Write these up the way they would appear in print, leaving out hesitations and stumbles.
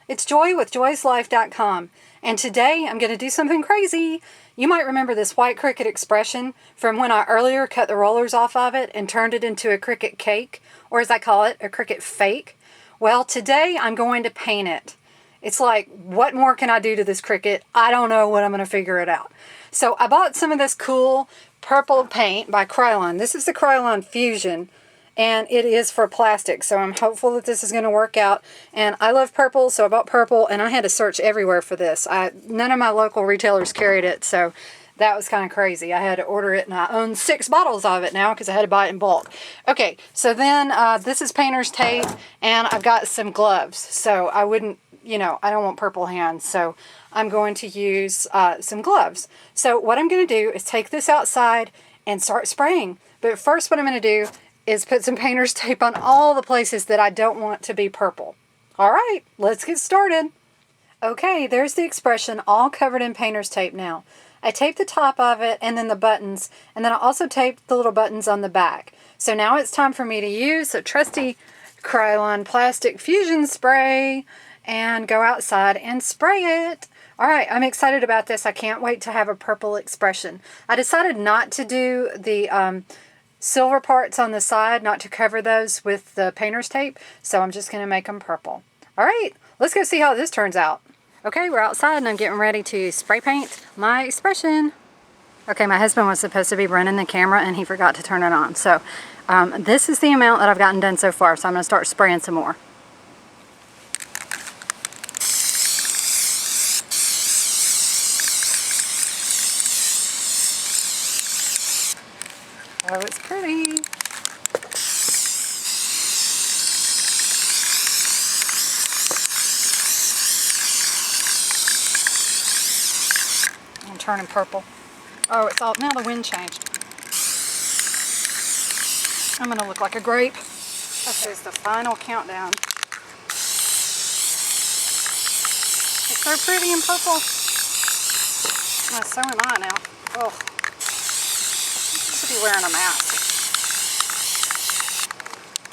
It's Joy with joyslife.com, and today I'm going to do something crazy. You might remember this white Cricut Expression from when I earlier cut the rollers off of it and turned it into a Cricut cake, or as I call it, a Cricut fake. Well, today I'm going to paint it. It's like, what more can I do to this Cricut? I don't know, what I'm going to figure it out. So I bought some of this cool purple paint by Cricut. This is the Cricut Fusion, and it is for plastic, so I'm hopeful that this is going to work out. And I love purple, so I bought purple, and I had to search everywhere for this. None of my local retailers carried it, so that was kind of crazy. I had to order it, and I own 6 bottles of it now because I had to buy it in bulk. Okay, so then this is painter's tape, and I've got some gloves, so I wouldn't, I don't want purple hands, so I'm going to use some gloves. So what I'm going to do is take this outside and start spraying. But first what I'm going to do is put some painter's tape on all the places that I don't want to be purple. All right, let's get started. Okay, there's the Expression all covered in painter's tape now. I taped the top of it and then the buttons, and then I also taped the little buttons on the back. So now it's time for me to use a trusty Cricut plastic fusion spray and go outside and spray it. All right, I'm excited about this. I can't wait to have a purple Expression. I decided not to do the silver parts on the side, not to cover those with the painter's tape, so I'm just going to make them purple. All right, let's go see how this turns out. Okay, we're outside and I'm getting ready to spray paint my Expression. Okay, my husband was supposed to be running the camera and he forgot to turn it on. So this is the amount that I've gotten done so far, so I'm going to start spraying some more. Oh, it's pretty. I'm turning purple. Oh, it's all, now the wind changed. I'm gonna look like a grape. This is the final countdown. It's so pretty in purple. Oh, so am I now. Oh. Be wearing a mask.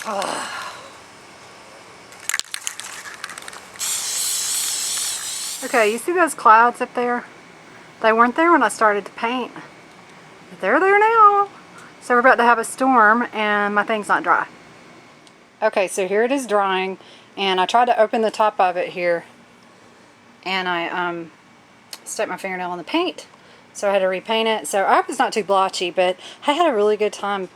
Oh. Okay, you see those clouds up there? They weren't there when I started to paint, but they're there now. So we're about to have a storm and my thing's not dry. Okay, so here it is drying, and I tried to open the top of it here, and I stuck my fingernail on the paint. So I had to repaint it. So I hope it's not too blotchy, but I had a really good time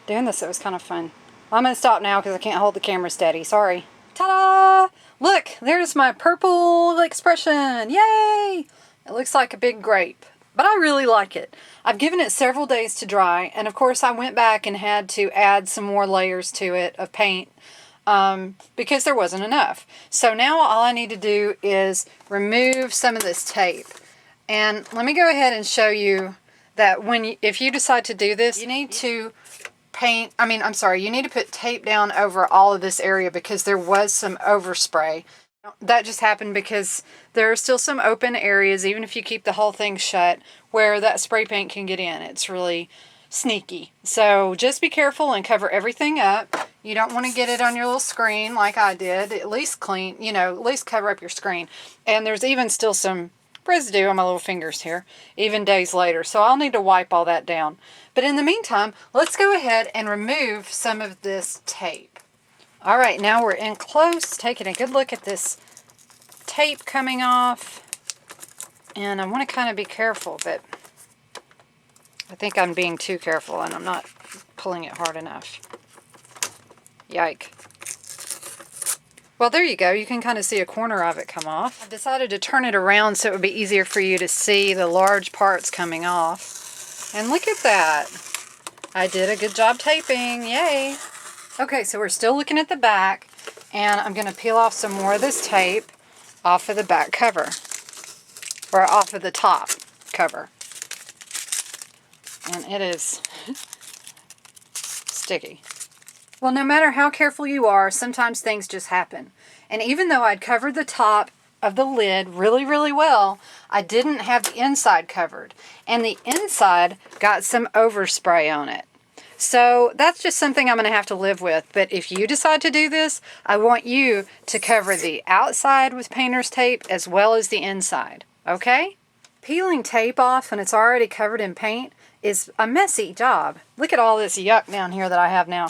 doing this. It was kind of fun. Well, I'm going to stop now because I can't hold the camera steady. Sorry. Ta-da! Look, there's my purple Expression. Yay! It looks like a big grape, but I really like it. I've given it several days to dry, and of course I went back and had to add some more layers to it of paint because there wasn't enough. So now all I need to do is remove some of this tape. And let me go ahead and show you that if you decide to do this, you need to you need to put tape down over all of this area because there was some overspray. That just happened because there are still some open areas, even if you keep the whole thing shut, where that spray paint can get in. It's really sneaky. So just be careful and cover everything up. You don't want to get it on your little screen like I did. At least at least cover up your screen. And there's even still some residue on my little fingers here, even days later. So I'll need to wipe all that down. But in the meantime, let's go ahead and remove some of this tape. All right, now we're in close, taking a good look at this tape coming off. And I want to kind of be careful, but I think I'm being too careful and I'm not pulling it hard enough. Yike. Well, there you go. You can kind of see a corner of it come off. I've decided to turn it around so it would be easier for you to see the large parts coming off. And look at that. I did a good job taping. Yay. Okay, so we're still looking at the back, and I'm going to peel off some more of this tape off of the back cover, or off of the top cover. And it is sticky. Well, no matter how careful you are, sometimes things just happen. And even though I'd covered the top of the lid really, really well, I didn't have the inside covered. And the inside got some overspray on it. So that's just something I'm going to have to live with. But if you decide to do this, I want you to cover the outside with painter's tape as well as the inside. Okay? Peeling tape off when it's already covered in paint is a messy job. Look at all this yuck down here that I have now.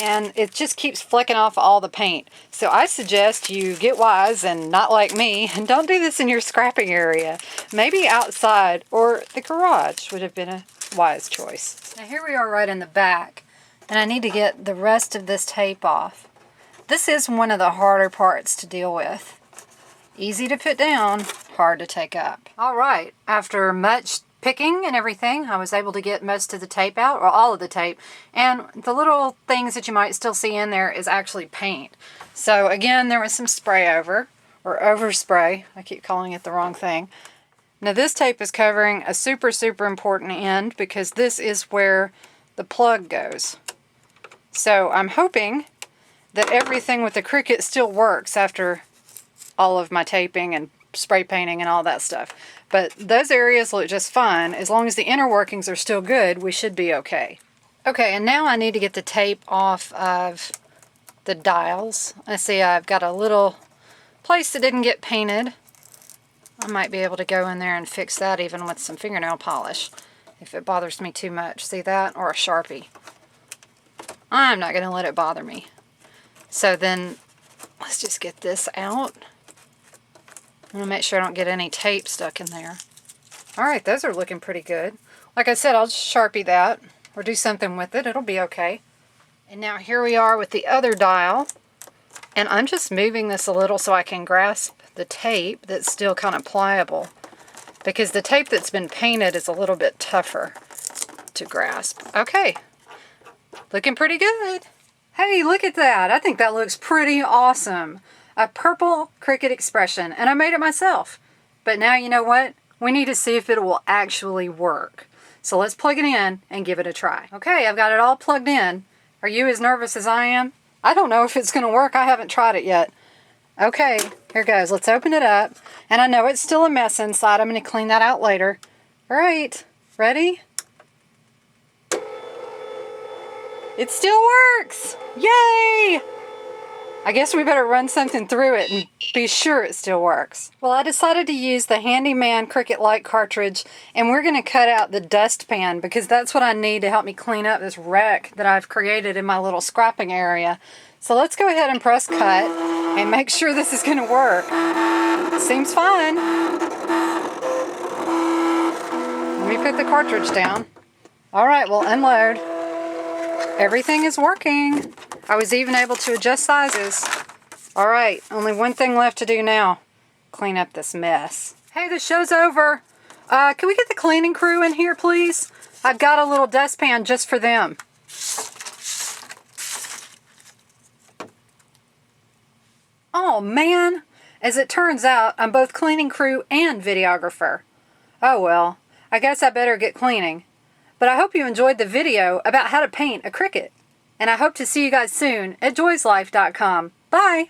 And it just keeps flecking off all the paint. So I suggest you get wise and not like me, and don't do this in your scrapping area. Maybe outside or the garage would have been a wise choice. Now here we are right in the back, and I need to get the rest of this tape off. This is one of the harder parts to deal with. Easy to put down, hard to take up. All right, after much picking and everything, I was able to get most of the tape out, or all of the tape, and the little things that you might still see in there is actually paint. So again, there was some spray over, or overspray. I keep calling it the wrong thing. Now this tape is covering a super important end because this is where the plug goes. So I'm hoping that everything with the Cricut still works after all of my taping and spray painting and all that stuff. But those areas look just fine. As long as the inner workings are still good, we should be okay. Okay, and now I need to get the tape off of the dials. I see I've got a little place that didn't get painted. I might be able to go in there and fix that even with some fingernail polish if it bothers me too much. See that? Or a Sharpie. I'm not going to let it bother me. So then let's just get this out. I'm going to make sure I don't get any tape stuck in there. Alright, those are looking pretty good. Like I said, I'll just Sharpie that or do something with it. It'll be okay. And now here we are with the other dial. And I'm just moving this a little so I can grasp the tape that's still kind of pliable. Because the tape that's been painted is a little bit tougher to grasp. Okay. Looking pretty good. Hey, look at that. I think that looks pretty awesome. A purple Cricut Expression, and I made it myself. But now you know what? We need to see if it will actually work. So let's plug it in and give it a try. Okay, I've got it all plugged in. Are you as nervous as I am? I don't know if it's going to work. I haven't tried it yet. Okay, here goes. Let's open it up. And I know it's still a mess inside. I'm going to clean that out later. All right, ready? It still works! Yay! I guess we better run something through it and be sure it still works. Well, I decided to use the Handyman Cricut Light cartridge, and we're going to cut out the dustpan because that's what I need to help me clean up this wreck that I've created in my little scrapping area. So let's go ahead and press cut and make sure this is going to work. Seems fine. Let me put the cartridge down. All right, we'll unload. Everything is working. I was even able to adjust sizes. All right, only one thing left to do now. Clean up this mess. Hey, the show's over. Can we get the cleaning crew in here, please? I've got a little dustpan just for them. Oh, man. As it turns out, I'm both cleaning crew and videographer. Oh, well. I guess I better get cleaning. But I hope you enjoyed the video about how to paint a Cricut. And I hope to see you guys soon at joyslife.com. Bye!